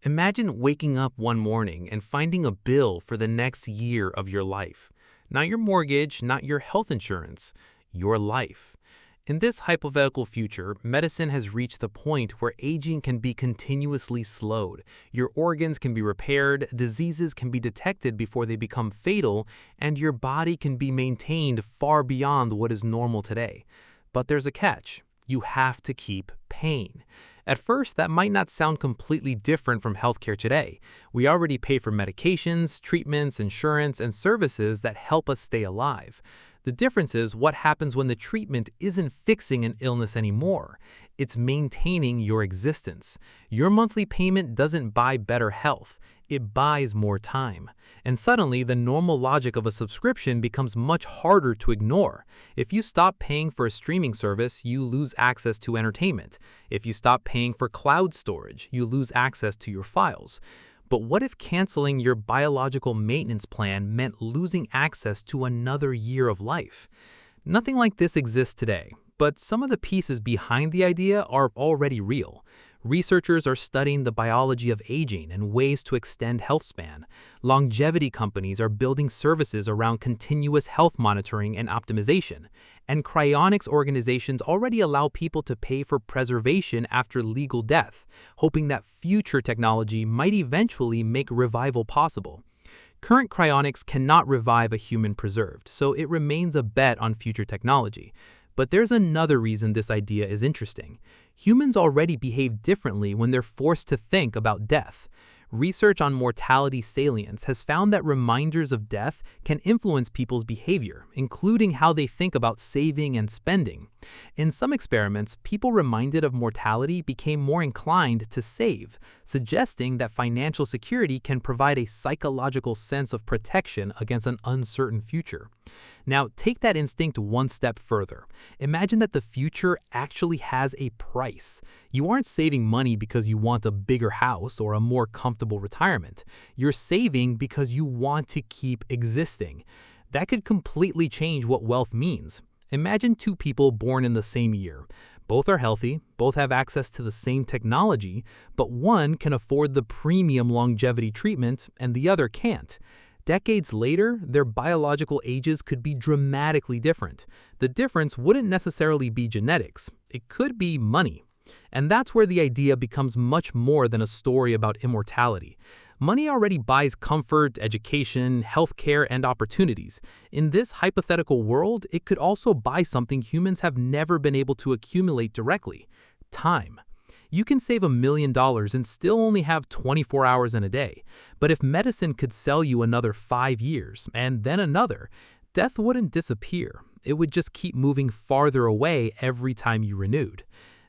Imagine waking up one morning and finding a bill for the next year of your life. Not your mortgage, not your health insurance, your life. In this hypothetical future, medicine has reached the point where aging can be continuously slowed. Your organs can be repaired, diseases can be detected before they become fatal, and your body can be maintained far beyond what is normal today. But there's a catch. You have to keep paying. At first, that might not sound completely different from healthcare today. We already pay for medications, treatments, insurance, and services that help us stay alive. The difference is what happens when the treatment isn't fixing an illness anymore. It's maintaining your existence. Your monthly payment doesn't buy better health. It buys more time. And suddenly, the normal logic of a subscription becomes much harder to ignore. If you stop paying for a streaming service, you lose access to entertainment. If you stop paying for cloud storage, you lose access to your files. But what if canceling your biological maintenance plan meant losing access to another year of life? Nothing like this exists today, but some of the pieces behind the idea are already real. Researchers are studying the biology of aging and ways to extend health span. Longevity companies are building services around continuous health monitoring and optimization. And cryonics organizations already allow people to pay for preservation after legal death, hoping that future technology might eventually make revival possible. Current cryonics cannot revive a human preserved, so it remains a bet on future technology. But there's another reason this idea is interesting. Humans already behave differently when they're forced to think about death. Research on mortality salience has found that reminders of death can influence people's behavior, including how they think about saving and spending. In some experiments, people reminded of mortality became more inclined to save, suggesting that financial security can provide a psychological sense of protection against an uncertain future. Now, take that instinct one step further. Imagine that the future actually has a price. You aren't saving money because you want a bigger house or a more comfortable retirement. You're saving because you want to keep existing. That could completely change what wealth means. Imagine two people born in the same year. Both are healthy, both have access to the same technology, but one can afford the premium longevity treatment and the other can't. Decades later, their biological ages could be dramatically different. The difference wouldn't necessarily be genetics. It could be money. And that's where the idea becomes much more than a story about immortality. Money already buys comfort, education, healthcare, and opportunities. In this hypothetical world, it could also buy something humans have never been able to accumulate directly: time. You can save $1 million and still only have 24 hours in a day. But if medicine could sell you another 5 years, and then another, death wouldn't disappear. It would just keep moving farther away every time you renewed.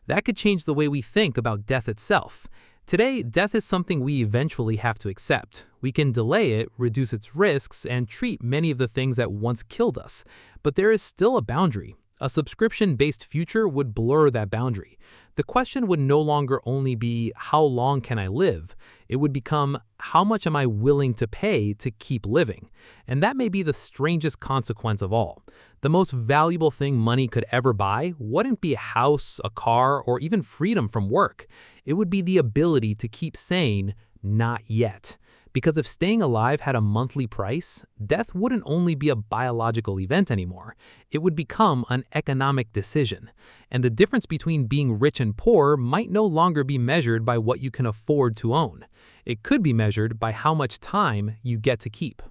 That could change the way we think about death itself. Today, death is something we eventually have to accept. We can delay it, reduce its risks, and treat many of the things that once killed us. But there is still a boundary. A subscription-based future would blur that boundary. The question would no longer only be, how long can I live? It would become, how much am I willing to pay to keep living? And that may be the strangest consequence of all. The most valuable thing money could ever buy wouldn't be a house, a car, or even freedom from work. It would be the ability to keep saying, not yet. Because if staying alive had a monthly price, death wouldn't only be a biological event anymore. It would become an economic decision. And the difference between being rich and poor might no longer be measured by what you can afford to own. It could be measured by how much time you get to keep.